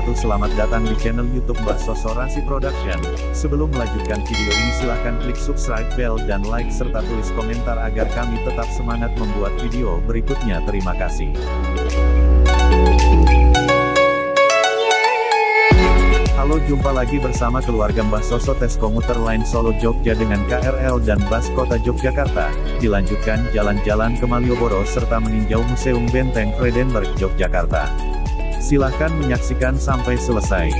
wabarakatuh. Selamat datang di channel YouTube Mbah Sosorasi Production. Sebelum melanjutkan video ini silahkan klik subscribe, bell, dan like serta tulis komentar agar kami tetap semangat membuat video berikutnya. Terima kasih. Halo, jumpa lagi bersama keluarga Mbah Soso tes komuter lain Solo Jogja dengan KRL dan Bus Kota Yogyakarta. Dilanjutkan jalan-jalan ke Malioboro serta meninjau Museum Benteng Vredenburg Yogyakarta. Silahkan menyaksikan sampai selesai.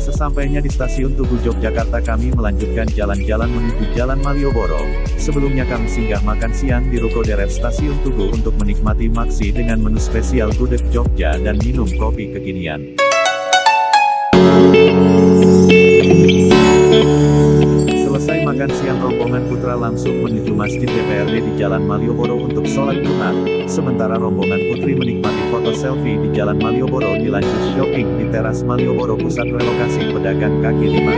Sesampainya di stasiun Tugu Yogyakarta, kami melanjutkan jalan-jalan menuju Jalan Malioboro. Sebelumnya kami singgah makan siang di ruko deret stasiun Tugu untuk menikmati maksi dengan menu spesial gudeg Jogja dan minum kopi kekinian. Selesai makan siang, rombongan putra langsung menuju Masjid DPRD di Jalan Malioboro untuk sholat Jumat. Sementara rombongan putri menikmati foto selfie di Jalan Malioboro, dilanjut shopping di teras Malioboro, pusat relokasi pedagang kaki lima.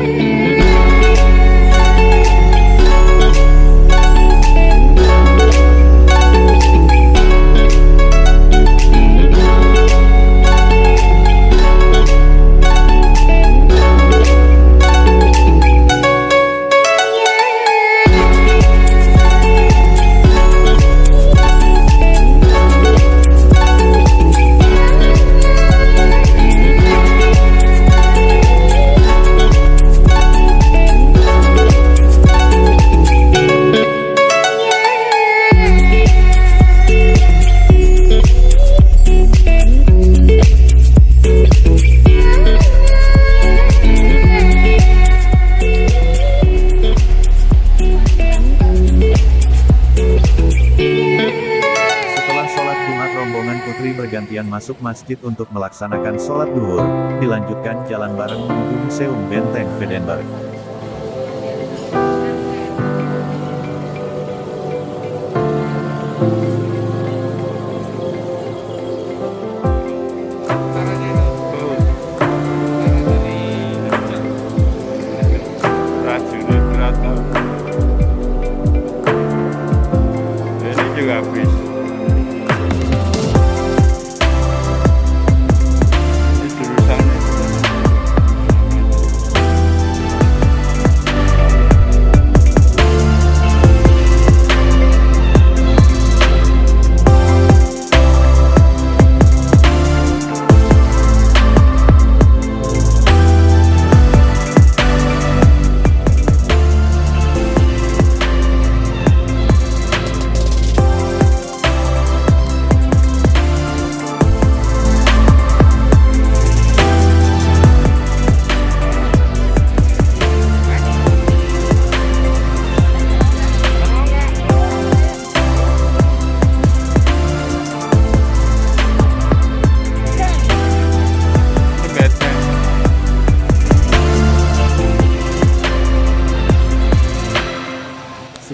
Putri bergantian masuk masjid untuk melaksanakan sholat duhur, dilanjutkan jalan bareng menuju Museum Benteng Vredenburg. Ini juga habis.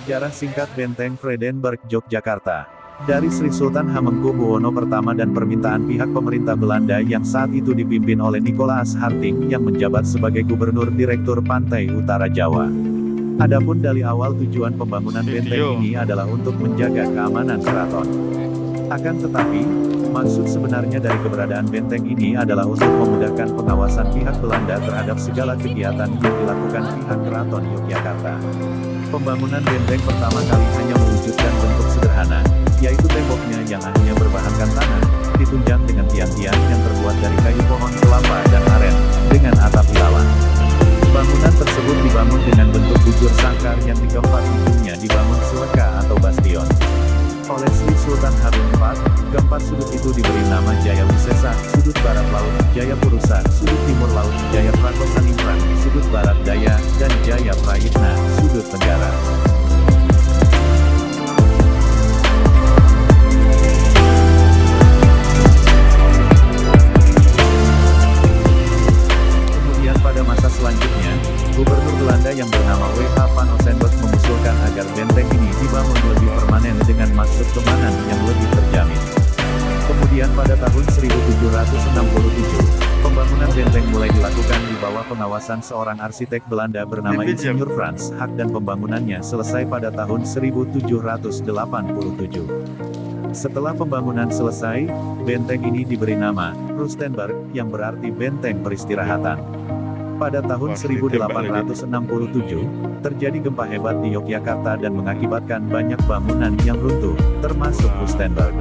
Sejarah singkat Benteng Vredenburg Yogyakarta. Dari Sri Sultan Hamengkubuwono I dan permintaan pihak pemerintah Belanda yang saat itu dipimpin oleh Nicolaas Harting yang menjabat sebagai Gubernur Direktur Pantai Utara Jawa. Adapun dari awal tujuan pembangunan benteng ini adalah untuk menjaga keamanan keraton. Akan tetapi, maksud sebenarnya dari keberadaan benteng ini adalah untuk memudahkan pengawasan pihak Belanda terhadap segala kegiatan yang dilakukan pihak keraton Yogyakarta. Pembangunan benteng pertama kali hanya mewujudkan bentuk sederhana, yaitu temboknya yang hanya berbahankan tanah, ditunjang dengan tiang-tiang yang terbuat dari kayu pohon kelapa dan aren, dengan atap ilalang. Bangunan tersebut dibangun dengan bentuk bujur sangkar yang di keempat ujungnya dibangun seleka atau bastion. Oleh Sri Sultan Harun IV, keempat sudut itu diberi nama Jaya Wisesa, sudut barat laut, Jaya Purusa, sudut timur laut, Jaya Prakosaningrat, sudut barat daya, dan Jaya Prayitna, sudut tenggara. Kemudian pada masa selanjutnya, Gubernur Belanda yang bernama W.H. van Ossenburg mengusulkan agar benteng ini dibangun lebih permanen dengan maksud keamanan yang lebih terjamin. Kemudian pada tahun 1767, pembangunan benteng mulai dilakukan di bawah pengawasan seorang arsitek Belanda bernama Insinyur Frans Hak dan pembangunannya selesai pada tahun 1787. Setelah pembangunan selesai, benteng ini diberi nama Rustenburg, yang berarti benteng peristirahatan. Pada tahun 1867, terjadi gempa hebat di Yogyakarta dan mengakibatkan banyak bangunan yang runtuh, termasuk Rustenburg.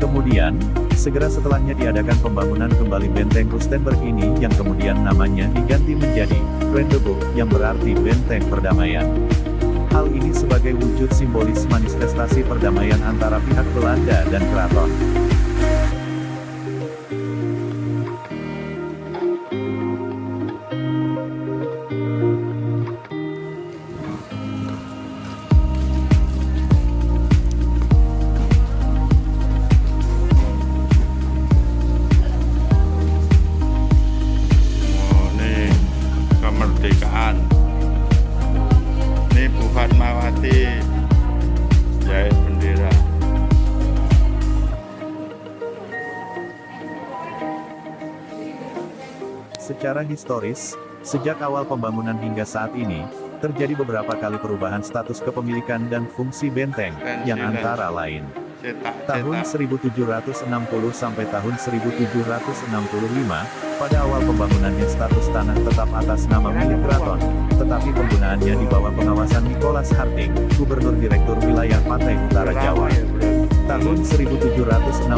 Kemudian, segera setelahnya diadakan pembangunan kembali benteng Rustenburg ini yang kemudian namanya diganti menjadi Vredenburg, yang berarti benteng perdamaian. Hal ini sebagai wujud simbolis manifestasi perdamaian antara pihak Belanda dan keraton. Kemerdekaan. Ini Bu Fatmawati jahit bendera. Secara historis, sejak awal pembangunan hingga saat ini, terjadi beberapa kali perubahan status kepemilikan dan fungsi benteng, yang antara lain tahun 1760 sampai tahun 1765, pada awal pembangunannya status tanah tetap atas nama milik keraton, tetapi penggunaannya di bawah pengawasan Nicholas Harting, Gubernur Direktur Wilayah Pantai Utara Jawa. Tahun 1765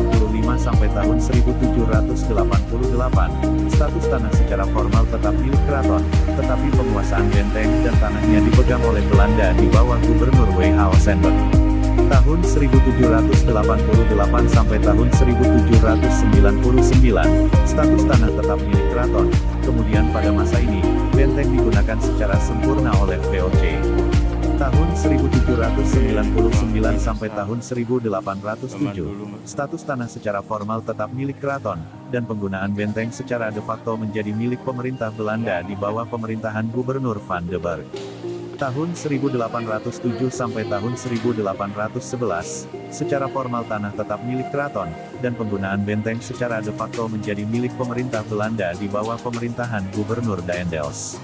sampai tahun 1788, status tanah secara formal tetap milik keraton, tetapi penguasaan benteng dan tanahnya dipegang oleh Belanda di bawah Gubernur W.H. Ossenberg. Tahun 1788 sampai tahun 1799, status tanah tetap milik keraton. Kemudian pada masa ini, benteng digunakan secara sempurna oleh VOC. Tahun 1799 sampai tahun 1807, status tanah secara formal tetap milik keraton, dan penggunaan benteng secara de facto menjadi milik pemerintah Belanda di bawah pemerintahan Gubernur Van de Burg. Tahun 1807 sampai tahun 1811, secara formal tanah tetap milik keraton, dan penggunaan benteng secara de facto menjadi milik pemerintah Belanda di bawah pemerintahan Gubernur Daendels.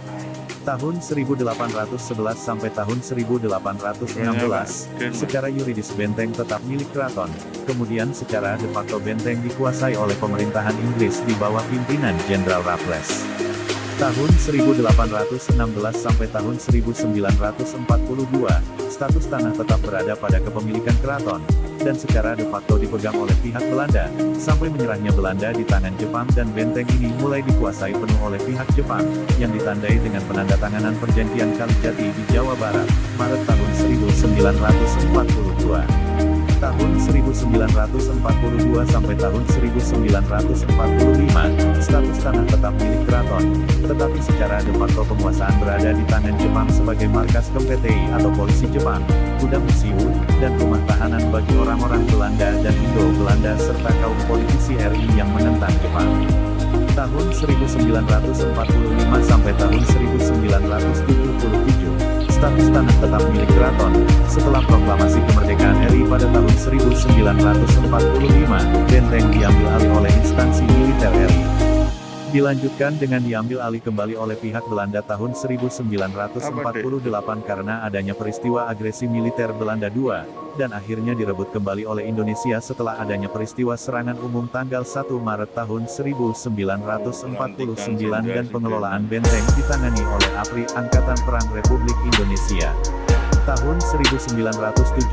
Tahun 1811 sampai tahun 1816, secara yuridis benteng tetap milik keraton, kemudian secara de facto benteng dikuasai oleh pemerintahan Inggris di bawah pimpinan Jenderal Raffles. Tahun 1816 sampai tahun 1942, status tanah tetap berada pada kepemilikan keraton, dan secara de facto dipegang oleh pihak Belanda, sampai menyerahnya Belanda di tangan Jepang dan benteng ini mulai dikuasai penuh oleh pihak Jepang, yang ditandai dengan penandatanganan perjanjian Kalijati di Jawa Barat, Maret tahun 1942. Tahun 1942 sampai tahun 1945, status tanah tetap milik keraton, tetapi secara de facto penguasaan berada di tangan Jepang sebagai markas KMPTI atau polisi Jepang, gudang museum, dan rumah tahanan bagi orang-orang Belanda dan Indo-Belanda serta kaum politisi RI yang menentang Jepang. Tahun 1945 sampai tahun 1977, status tanah tetap milik keraton. Setelah proklamasi kemerdekaan RI pada tahun 1945, benteng diambil alih oleh instansi militer RI. Dilanjutkan dengan diambil alih kembali oleh pihak Belanda tahun 1948 karena adanya peristiwa agresi militer Belanda II, dan akhirnya direbut kembali oleh Indonesia setelah adanya peristiwa serangan umum tanggal 1 Maret tahun 1949 dan pengelolaan benteng ditangani oleh APRI Angkatan Perang Republik Indonesia. Tahun 1977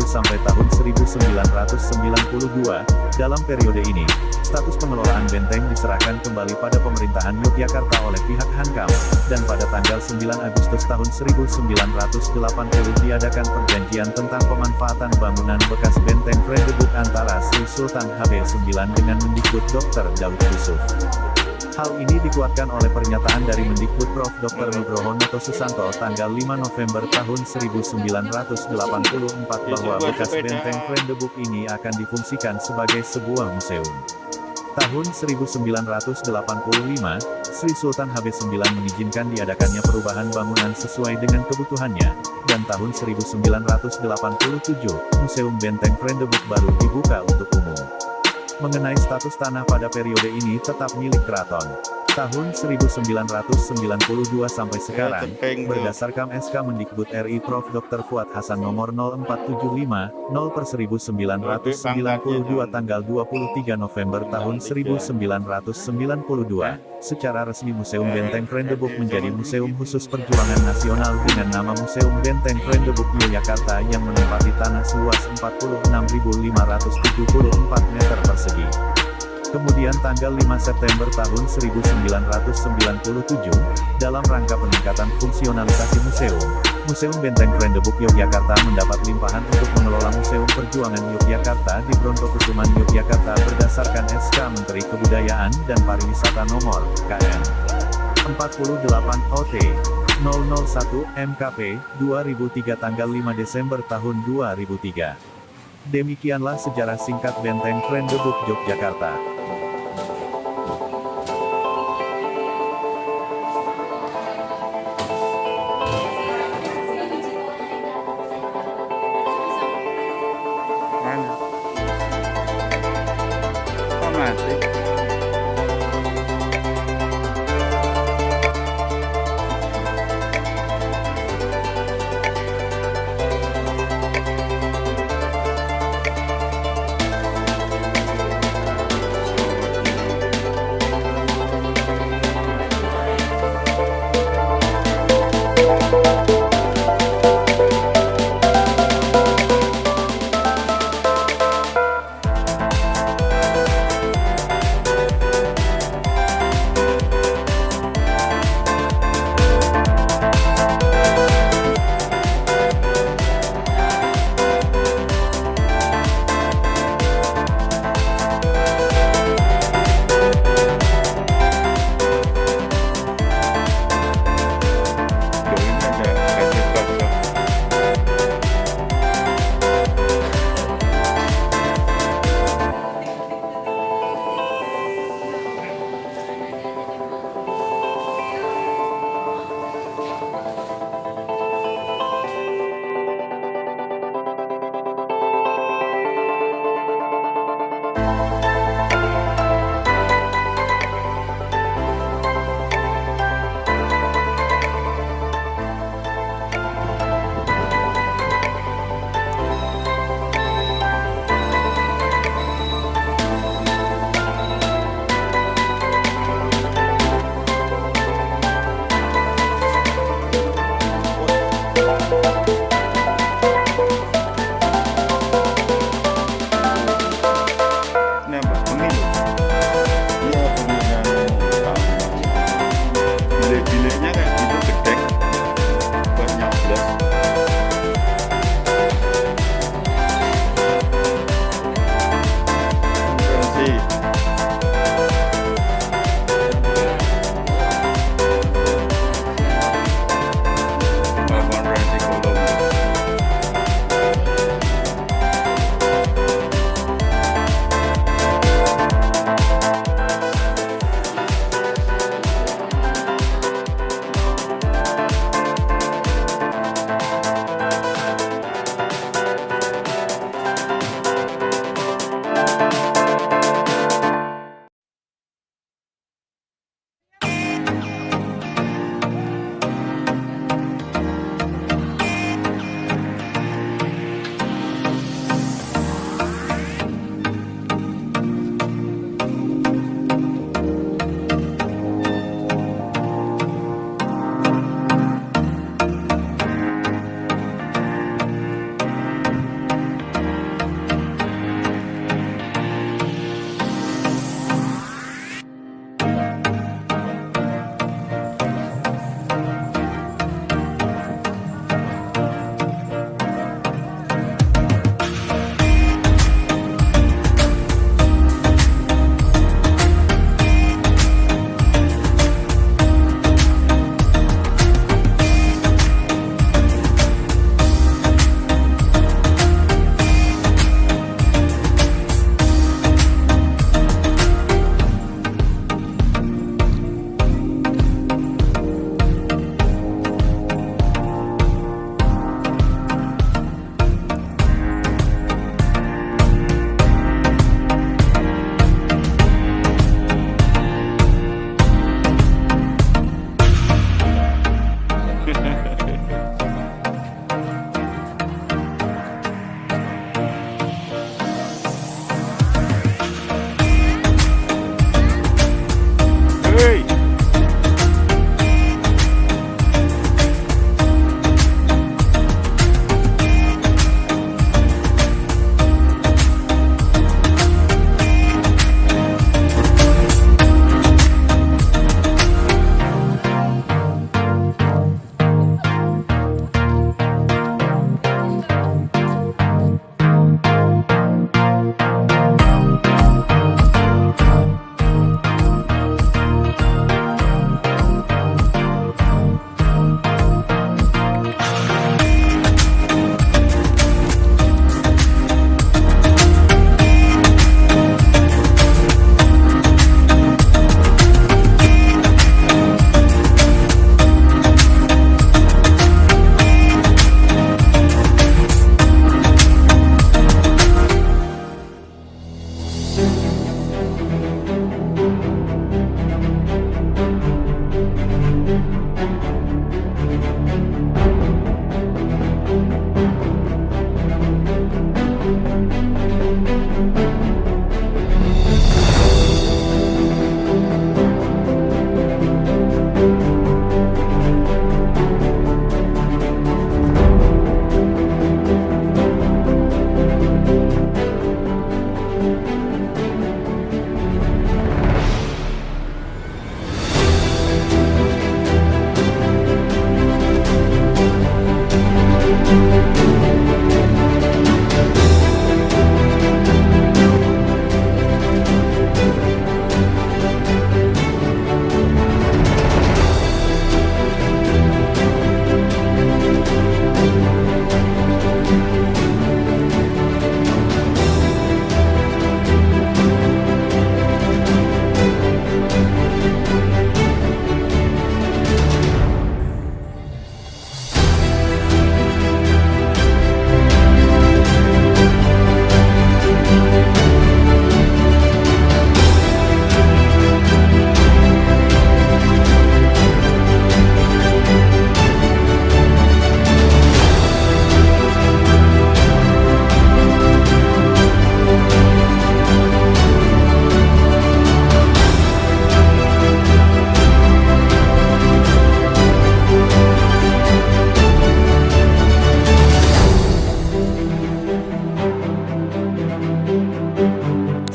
sampai tahun 1992, dalam periode ini, status pengelolaan benteng diserahkan kembali pada pemerintahan Yogyakarta oleh pihak Hankam, dan pada tanggal 9 Agustus tahun 1980 diadakan perjanjian tentang pemanfaatan bangunan bekas benteng Vredenburg antara Sri Sultan HB9 dengan Mendikbud Dr. Daud Yusuf. Hal ini dikuatkan oleh pernyataan dari Mendikbud Prof. Dr. Nugroho Noto Susanto tanggal 5 November tahun 1984 bahwa bekas benteng Vredenburg ini akan difungsikan sebagai sebuah museum. Tahun 1985, Sri Sultan HB9 mengizinkan diadakannya perubahan bangunan sesuai dengan kebutuhannya, dan tahun 1987, Museum Benteng Vredenburg baru dibuka untuk umum. Mengenai status tanah pada periode ini tetap milik keraton. Tahun 1992 sampai sekarang, berdasarkan SK Mendikbud RI Prof. Dr. Fuad Hasan nomor 0475/1992 tanggal 23 November tahun 1992, secara resmi Museum Benteng Krendebuk menjadi museum khusus perjuangan nasional dengan nama Museum Benteng Krendebuk Yogyakarta yang menempati tanah seluas 46.574 meter persegi. Kemudian tanggal 5 September tahun 1997, dalam rangka peningkatan fungsionalisasi museum, Museum Benteng Krendebuk Yogyakarta mendapat limpahan untuk mengelola Museum Perjuangan Yogyakarta di Brontokusuman Yogyakarta berdasarkan SK Menteri Kebudayaan dan Pariwisata nomor KM 48 OT 001 MKP 2003 tanggal 5 Desember tahun 2003. Demikianlah sejarah singkat Benteng Krendebuk Yogyakarta. Mana? Kok mati? Hei.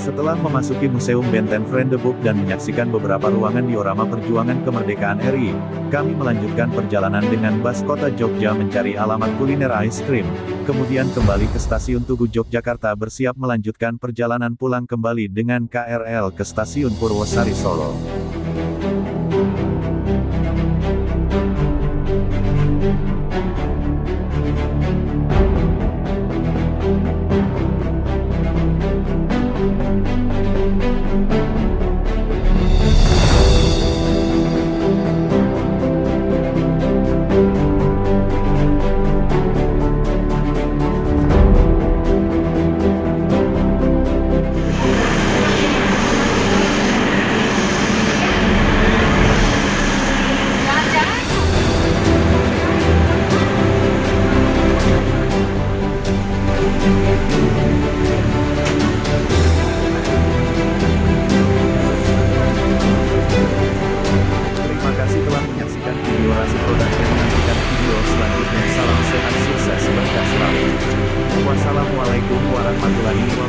Setelah memasuki Museum Benteng Vredenburg dan menyaksikan beberapa ruangan diorama perjuangan kemerdekaan RI, kami melanjutkan perjalanan dengan bus kota Jogja mencari alamat kuliner ice cream, kemudian kembali ke stasiun Tugu Yogyakarta bersiap melanjutkan perjalanan pulang kembali dengan KRL ke stasiun Purwosari Solo. Terima kasih telah menyaksikan video Rasiko dan menyaksikan video selanjutnya. Salam sehat, sukses, berkah selalu. Wassalamualaikum warahmatullahi wabarakatuh.